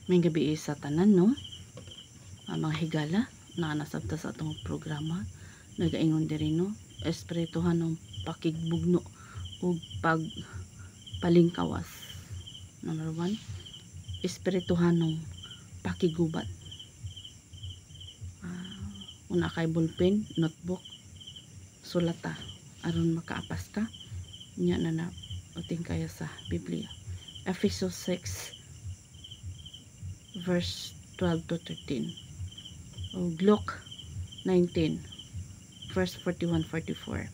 May gabi sa tanan no, mga higala na nasabta sa atong programa nagaingon diri no, espirituhan ng pakigbugno ug pagpalingkawas. Number 1, espirituhan ng pakigubat. Una kay ballpen, notebook, sulata aron makaapas ka nya na uting kaya sa Biblia. Ephesians 6 verse 12 to 13. O Luke 19 verse 41-44.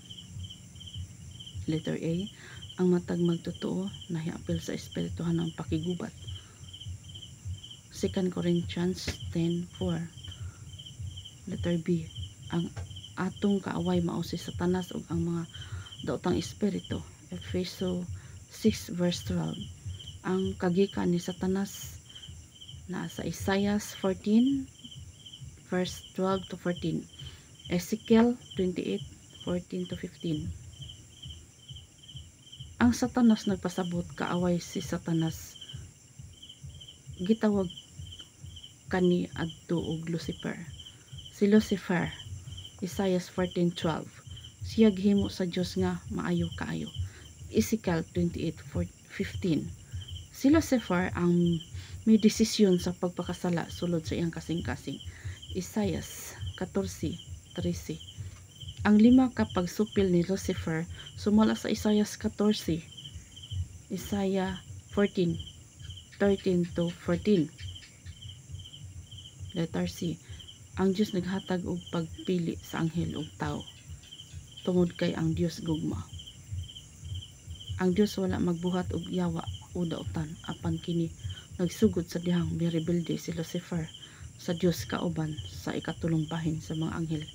Letter A, ang matag magtotoo nahiapil sa espirituhan ng pakigubat. 2 Corinthians 10:4. Letter B, ang atong kaaway mao si Satanas ug ang mga daotang espiritu. Efeso 6 verse 12. Ang kagikan ni Satanas na sa Isaiah 14 verse 12 to 14. Ezekiel 28:14 to 15. Ang Satanas nagpasabot kaaway si Satanas gitawag kani adto og Lucifer. Si Lucifer, Isaiah 14:12, siya gihimo sa Dios nga maayo kaayo. Ezekiel 28:15. Si Lucifer ang may desisyon sa pagpakasala sulod sa iyang kasing-kasing. Isaiah 14:13. Ang 5 ka pagsupil ni Lucifer sumala sa Isaiah 14, Isaiah 14:13 to 14. Letter C, ang Dios naghatag og pagpili sa anghel ug tao tungod kay ang Dios gugma. Ang Dios wala magbuhat og yawa o daotan apan kini nagsugod sa dihang mirebelde si Lucifer sa Dios kauban sa ikatulong bahin sa mga anghel.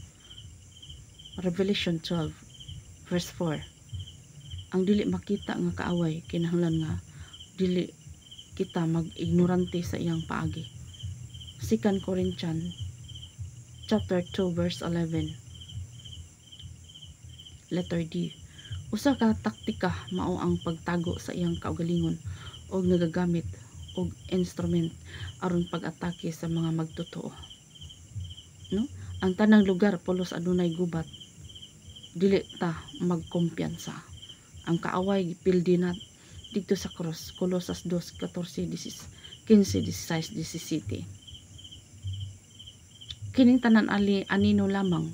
Revelation 12 verse 4. Ang dili makita nga kaaway kinahanglan nga dili kita mag-ignorante sa iyang paagi. 2 Corinthians chapter 2 verse 11. Letter D, usa ka taktika mao ang pagtago sa iyang kaugalingon og nagagamit og instrument aron pag-atake sa mga magtotoo. No? Ang tanang lugar pulos adunay gubat, dili ta magkumpiyansa. Ang kaaway gipildi na dito sa cross. Colosas 2:15-16-17. Kining tanan anino lamang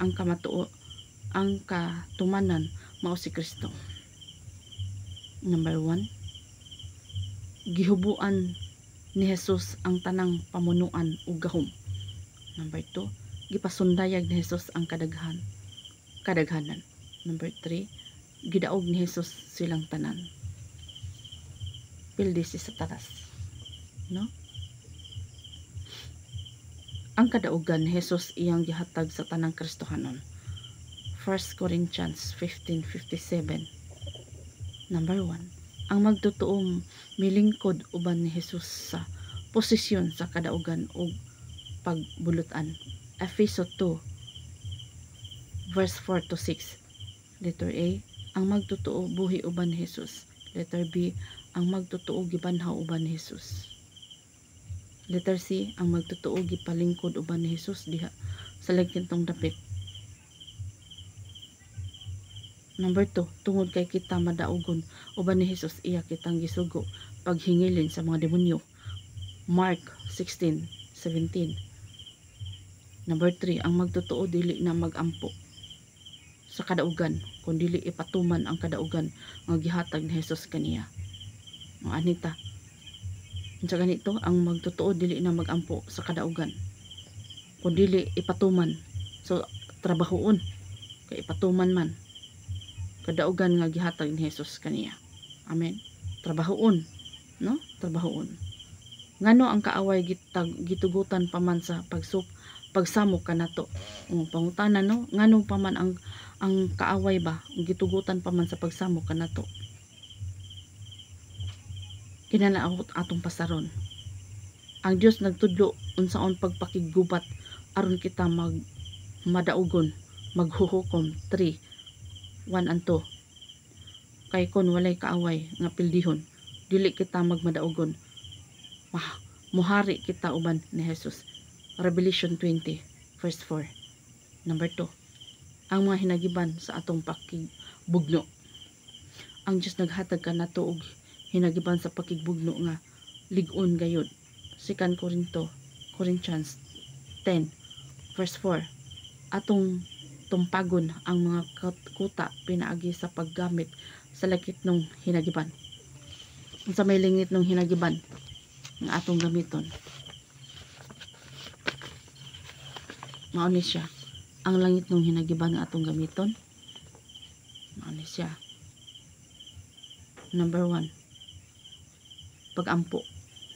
ang ang katumanan mao si Kristo. Number 1, gihubuan ni Jesus ang tanang pamunuan ug gahom. Number 2, gipasundayag ni Jesus ang kadaghanan. Number 3, gidaog ni Jesus silang tanan. Pildi si Satanas, no? Ang kadaugan ni Jesus iyang gihatag sa tanang Kristohanon. 1 Corinthians 15:57. Number 1, ang magtotoo milingkod uban ni Jesus sa posisyon sa kadaugan ug pagbulutan. Efeso 2 verse 4 to 6. Letter A, ang magtotoo buhi uban ni Jesus. Letter B, ang magtotoo gibanhaw uban ni Jesus. Letter C, ang magtotoo gipalingkod uban ni Jesus diha sa lagkintong dapit. Number 2, tungod kay kita madaugon uban ni Jesus iya kitang gisugo paghingilin sa mga demonyo. Mark 16:17. Number 3, ang magtotoo dili na magampo sa kadaugan kundi ipatuman ang kadaugan nga gihatag ni Jesus kaniya. Mga anita, sa ganito, ang magtotoo dili na magampo sa kadaugan kundi ipatuman. So trabahoon kay ipatuman man kadaugan nga gihatag ni Jesus kaniya. Amen. Trabahoon, no? Trabahoon. Ngano ang kaaway gitugutan pa man sa pagsamok kanato. Pangutanan, no? Ngano pa man ang kaaway ba gitugutan pa man sa pagsamok kanato. Kinalaot atong pasaron. Ang Dios nagtudlo unsaon pagpakigubat aron kita madaugon, maghuhukom. 3:1 and 2. Kay kon walay kaaway nga pildihon, dili kita magmadaugon. muhari kita uban ni Jesus. Revelation 20 verse 4. Number 2, ang mga hinagiban sa atong pakigbugno. Ang Diyos naghatag kanato og hinagiban sa pakigbugno nga lig-on gayud. 2 Corinthians 10 verse 4. Atong tumpagon ang mga kuta pinaagi sa paggamit sa lakit ng hinagiban. Sa may lingit ng hinagiban nga atong gamiton, mao ni siya ang langit ng hinagiban nga atong gamiton. Mao ni siya. Number 1, pagampo.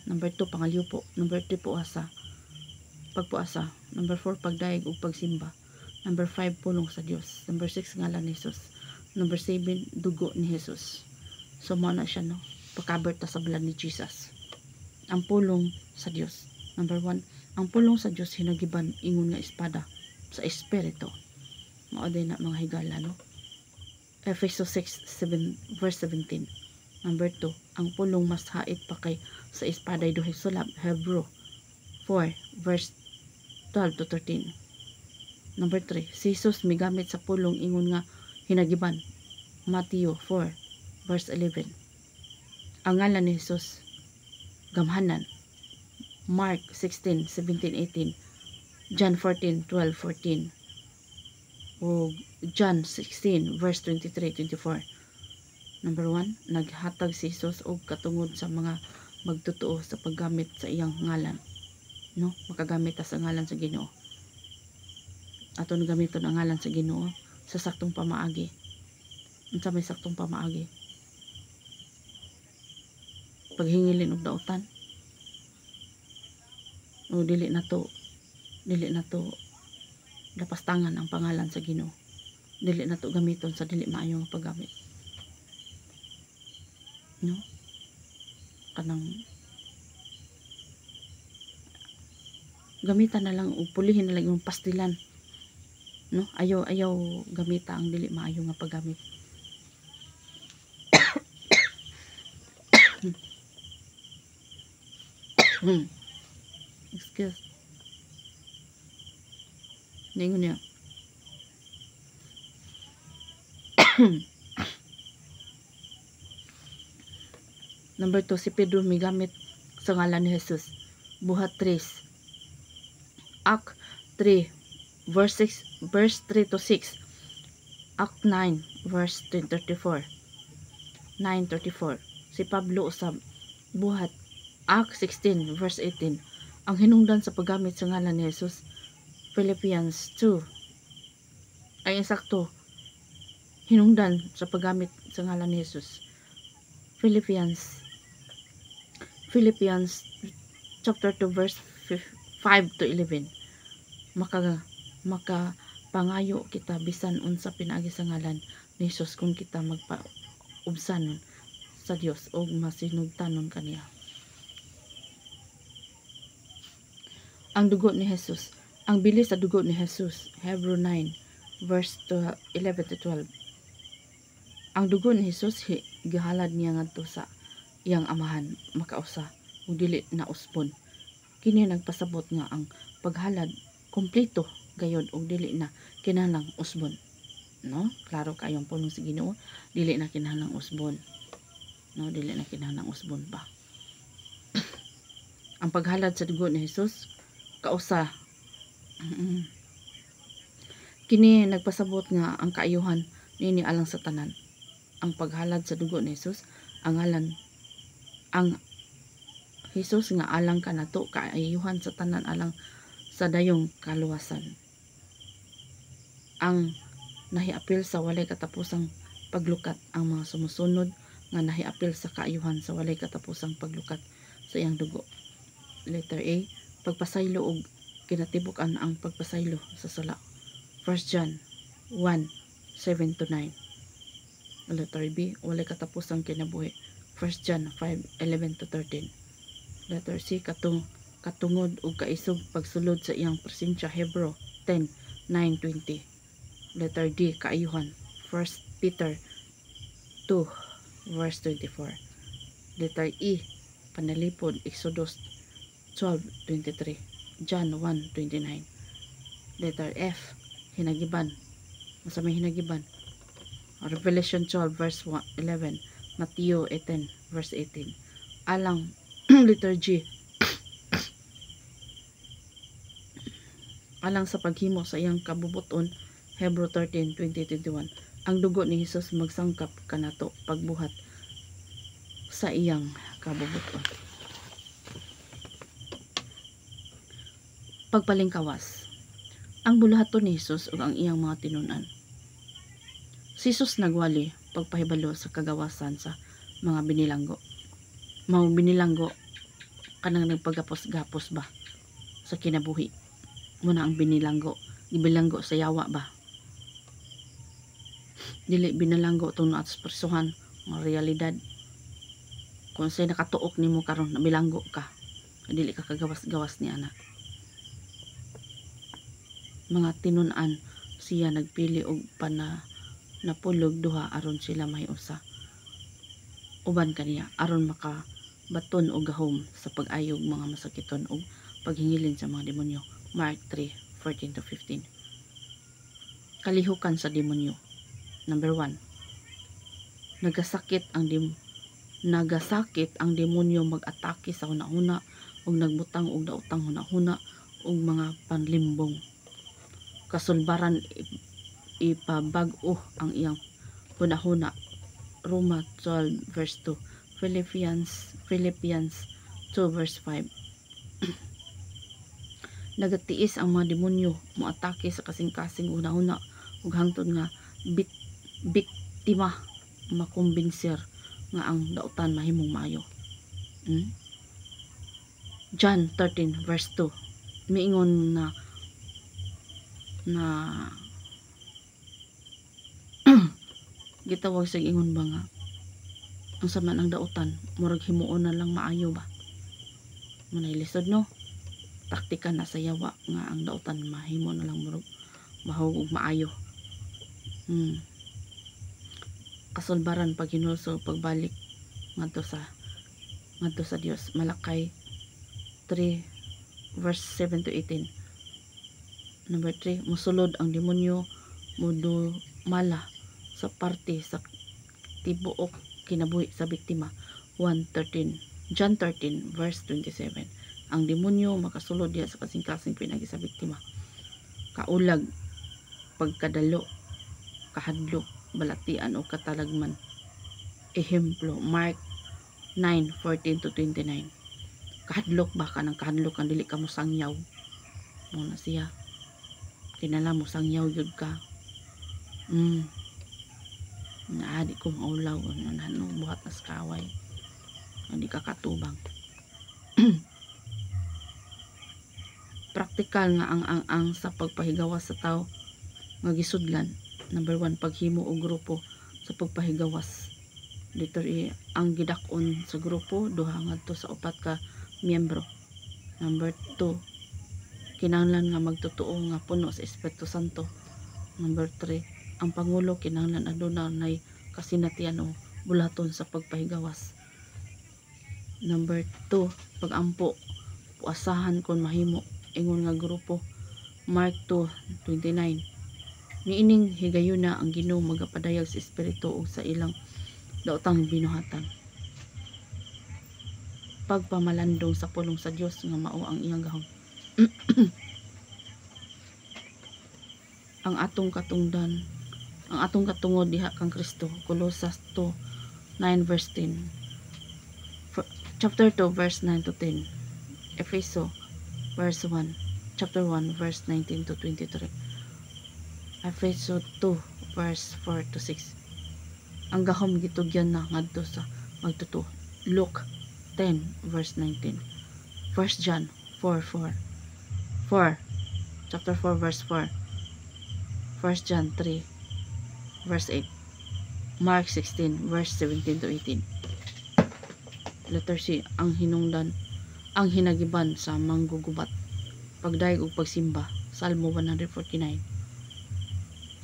Number 2, pangalyupo. Number 3, pagpuasa. Number 4, pagdaig ug pagsimba. Number 5, pulong sa Dios. Number 6, ngalan ni Jesus. Number 7, dugo ni Jesus. So mao na siya, no, pagkaber ta sa blood ni Jesus. Ang pulong sa Dios. Number 1, ang pulong sa Dios hinagiban ingon nga espada sa espiritu. Mao din na mga higala, no. Efeso 6 verse 17. Number 2, ang pulong mas hait pa kay sa espaday duhay sulab. Hebrew 4 verse 12 to 13. Number 3, si Jesus migamit sa pulong ingon nga hinagiban. Matthew 4 verse 11. Ang ngalan ni Jesus gamhanan. Mark 16, 17, 18. John 14, 12, 14. O John 16 verse 23, 24. Number 1, naghatag si Jesus og katungod sa mga magtotoo sa paggamit sa iyang ngalan, no, makagamit ta sa ngalan sa Ginoo. Aton gamiton ang ngalan sa Ginoo sa saktong pamaagi. Unsa may saktong pamaagi? Paghingilin og daotan. O dili na to lapastangan ang pangalan sa Ginoo. Dili na to gamiton sa dili maayo nga paggamit, no, kanang gamitan na lang o pulihin na lang yung pastilan, no, ayaw gamita ang dili maayo nga paggamit. Excuse. Ningon niya. Number 2, si Pedro migamit sa ngalan ni Jesus. Buhat 3. Act 3 verse 3 to 6. Act 9 verse 34. 9:34. Si Pablo usab. Buhat Act 16 verse 18. Ang hinungdan sa paggamit sa ngalan ni Jesus. Philippians 2. Ay insakto hinungdan sa paggamit sa ngalan ni Jesus. Philippians chapter 2 verse 5 to 11. Maka pangayo kita bisan unsa pinaagi sa ngalan ni Jesus kung kita magpaubsan sa Dios o masinugtanon kaniya. Ang dugo ni Jesus. Ang bilis sa dugo ni Jesus. Hebrew 9 verse 11 to 12. Ang dugo ni Jesus gihalad niya ngadto sa iyang amahan makausa ug dili na usbon. Kini nagpasabot nga ang paghalad kompleto gayod ug dili na kinahanglang usbon, no, klaro kayong pulong sa Ginoo, dili na kinahanglang usbon, no, dili na kinahanglang usbon pa. Ang paghalad sa dugo ni Jesus kausa kini nagpasabot nga ang kaayuhan nini alang sa tanan. Ang paghalad sa dugo ni Jesus ang Jesus nga alang kanato kaayuhan sa tanan alang sa dayong kaluwasan. Ang nahiapil sa walay katapusang paglukat. Ang mga sumusunod nga nahiapil sa kaayuhan sa walay katapusang paglukat sa iyang dugo. Letter A, pagpasaylo og kinatibuk-an ang pagpasaylo sa sala. 1 John 1:7 to 9. Letter B, walay katapusang kinabuhi. 1 John 5:11 to 13. Letter C, katungod ug kaisog pagsulod sa iyang presensya. Hebrew 10:9-20. Letter D, kaayuhan. 1 Peter 2 verse 24. Letter E, panalipod Exodus 12:23, John 1:29. Letter F, hinagiban. Sa may hinagiban, Revelation 12 verse 11, Matthew 18 verse 18. Alang letter G, alang sa paghimo sa iyang kabubuton, Hebrew 13:20-21. Ang dugo ni Hesus magsangkap kanato pagbuhat sa iyang kabubuton. Pagpalingkawas. Ang buluhaton ni Hesus ug ang iyang mga tinunan. Si Hesus nagwali pagpahibalo sa kagawasan sa mga binilanggo. Mao binilanggo kanang nagpagapos-gapos ba sa kinabuhi. Muna ang binilanggo, gibilanggo sa yawa ba. Dili binalanggo tong at presuhan nga realidad. Kung say nakatuok nimo karon nabilanggo ka, dili ka kagawas-gawas ni ana. Mga tinunan siya nagpili og napulog duha aron sila may usa. Uban kaniya aron makabaton og gahom sa pag-ayog mga masakiton og paghingilin sa mga demonyo. Mark 3:14-15. Kalihukan sa demonyo. Number 1. Nagasakit ang demonyo mag-atake sa hunahuna ug nagbutang og daotang hunahuna ug mga panlimbong. Kasulbaran ipabag-o ang iyang hunahuna. Roma 12 verse 2, Philippians 2 verse 5. Nagatiis ang mga demonyo moatake sa kasing-kasing hunahuna ug hangtod nga biktima makumbinser nga ang daotan mahimong maayo. John 13 verse 2 miingon na gitawag sa ingon ba nga ang sama ng daotan murag himuon na lang maayo ba. Munay lisod no, taktika na sa yawa nga ang daotan mahimo na lang murag mahog ug maayo. Kasulbaran pag hinulso pagbalik ngadto sa Dios. Malakay 3 verse 7-18. Number 3, musulod ang demonyo mala sa parte sa tibuok kinabuhi sa biktima. John 13 verse 27. Ang demonyo makasulod diha sa kasing-kasing pinagi sa biktima. Kaulag, pagkadalo, kahadlok, balatian o katalagman. Ehemplo, Mark 9:14-29. Kahadlok ba ka ng kahadlok ang dili ka mo sangyaw. Muna siya. Kinala mo sangyaw yun ka. Naadi ko maulaw. Buhat as kaway. Hindi ka katubang. Praktikal nga ang sa pagpahigawas sa tao nga gisudlan. Number 1, paghimo og grupo sa pagpahigawas. Dito ang gidakon sa grupo duha ngadto sa 4 ka miyembro. Number 2, kinahanglan nga magtotoo nga puno sa Espiritu Santo. Number 3, ang pangulo kinahanglan aduna nay kasinatian o bulaton sa pagpahigawas. Number 2, pag-ampo, puasahan kon mahimo ingon nga grupo. Mark 2:29. Niining higayuna ang Ginoo magapadayag sa espiritu ug sa ilang daotang binuhatan. Pagpamalandong sa pulong sa Dios nga mao ang iyang gahom. ang atong katungod diha kang Kristo. Colossus 2:9 verse 10. Chapter 2 verse 9-10. Efeso verse 1. Chapter 1 verse 19-23. Efeso 2 verse 4-6. Ang gahom gitugyan na ngadto sa magtuto. Luke 10 verse 19. 1 John 4 chapter 4 verse 4. 1 John 3 verse 8. Mark 16 verse 17-18. Letter C, ang hinungdan, ang hinagiban sa manggugubat, pagdaig ug pagsimba. Salmo 149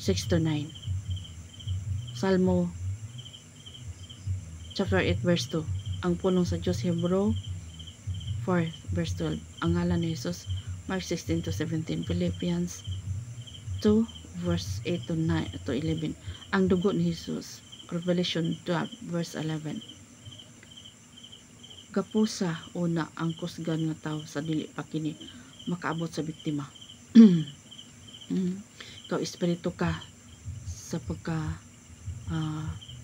6-9. Salmo chapter 8 verse 2. ang pulong sa Diyos, Hebrew 4 verse 12. Ang ngalan ni Jesus, Mark 16 to 17. Philippians 2 verse 8 to 9 to 11. Ang dugo ni Jesus, Revelation 12 verse 11. Gapusa una ang kusgan nga tao sa dili pa kini makaabot sa biktima. Ikaw espiritu ka sa pagka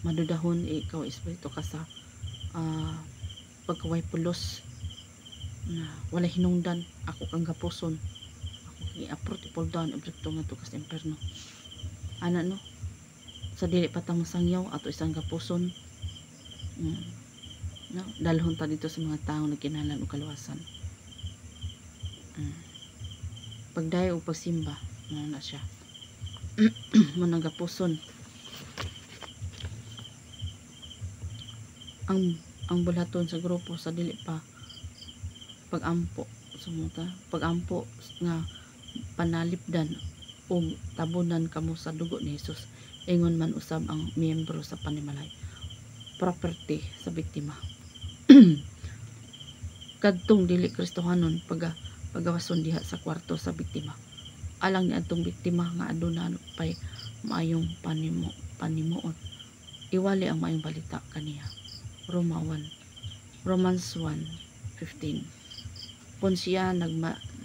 madudahon, ikaw espiritu ka sa pagkaway pulos na wala hinungdan, ako kang gapuson, ako i-approach pull down objecto nga to kas imperno ana no sa dili patang masangyaw ato isang gapuson. No, dalhon ta dito sa mga tao na kinahanglan og kaluwasan. Pagdayo o pagsimba na siya manang gapuson. Ang bulaton sa grupo sa dili pa pagampo sumuta pagampo nga panalipdan o tabunan kamo sa dugo ni Jesus, ingon man usab ang miyembro sa panimalay property sa biktima. Kadtong dili Kristohanon pagawason diha sa kwarto sa biktima, alang ni adtong biktima nga aduna pay maayong panimuot, iwali ang maayong balita kaniya. Romans 1:15. Kung siya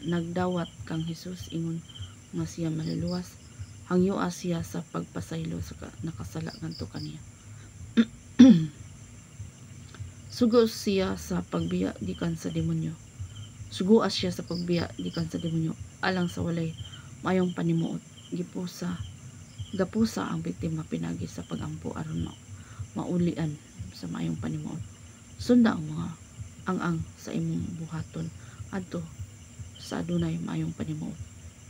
nagdawat kang Jesus, ingon nga siya maluluwas, hangyoa siya sa pagpasaylo sa nakasala ngadto kaniya. Sugo siya sa pagbiya gikan sa demonyo. Sugoas siya sa pagbiya gikan sa demonyo alang sa walay mayong panimuot. Gapusa ang biktima pinagi sa pagampo aron maulian sa mayong panimuot. Sunda ang mga ang sa imong buhaton adto sa adunay mayong panimuot.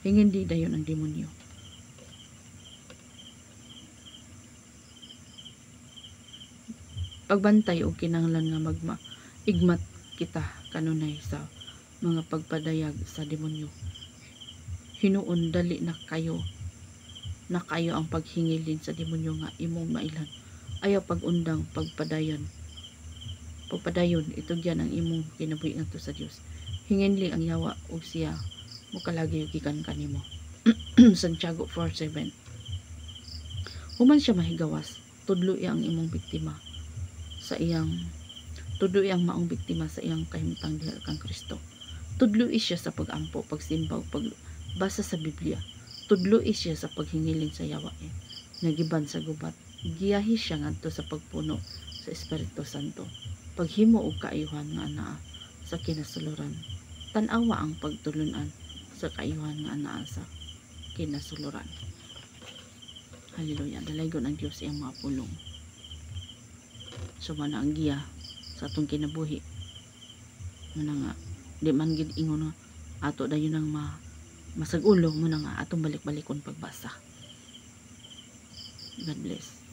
Hingindi dayon ang demonyo. Pagbantay og kinahanglan nga igmat kita kanunay sa mga pagpadayag sa demonyo. Hinuon dali na kayo ang paghingilin sa demonyo nga imong mailan. Ayaw pagundang pagpadayon itugyan ang imong kinabuhi ngadto sa Dios. Hinginli ang yawa og siya mokalagi gikan kanimo. Santiago 4:7. Human siya mahigawas, tudlo ang imong biktima sa iyang maong biktima sa iyang kahimtang diha kang Kristo. Tudlo siya sa pagampo, pagsimba ug pagbasa sa Biblia. Tudlo siya sa paghingilin sa yawa nagiban sa gubat. Giyahi siya ngadto sa pagpuno sa Espiritu Santo. Paghimo og kaayuhan nga anaa sa kinasuluran. Tan-awa ang pagtulunan sa kaayuhan nga anaa sa kinasuluran. Hallelujah. Dalaygon ang Dios iyang mga pulong. So man ang giya sa atong kinabuhi. Muna nga di man gid ingon ato dayon nang masag-ulo muna nga atong balik-balikon pagbasa. God bless.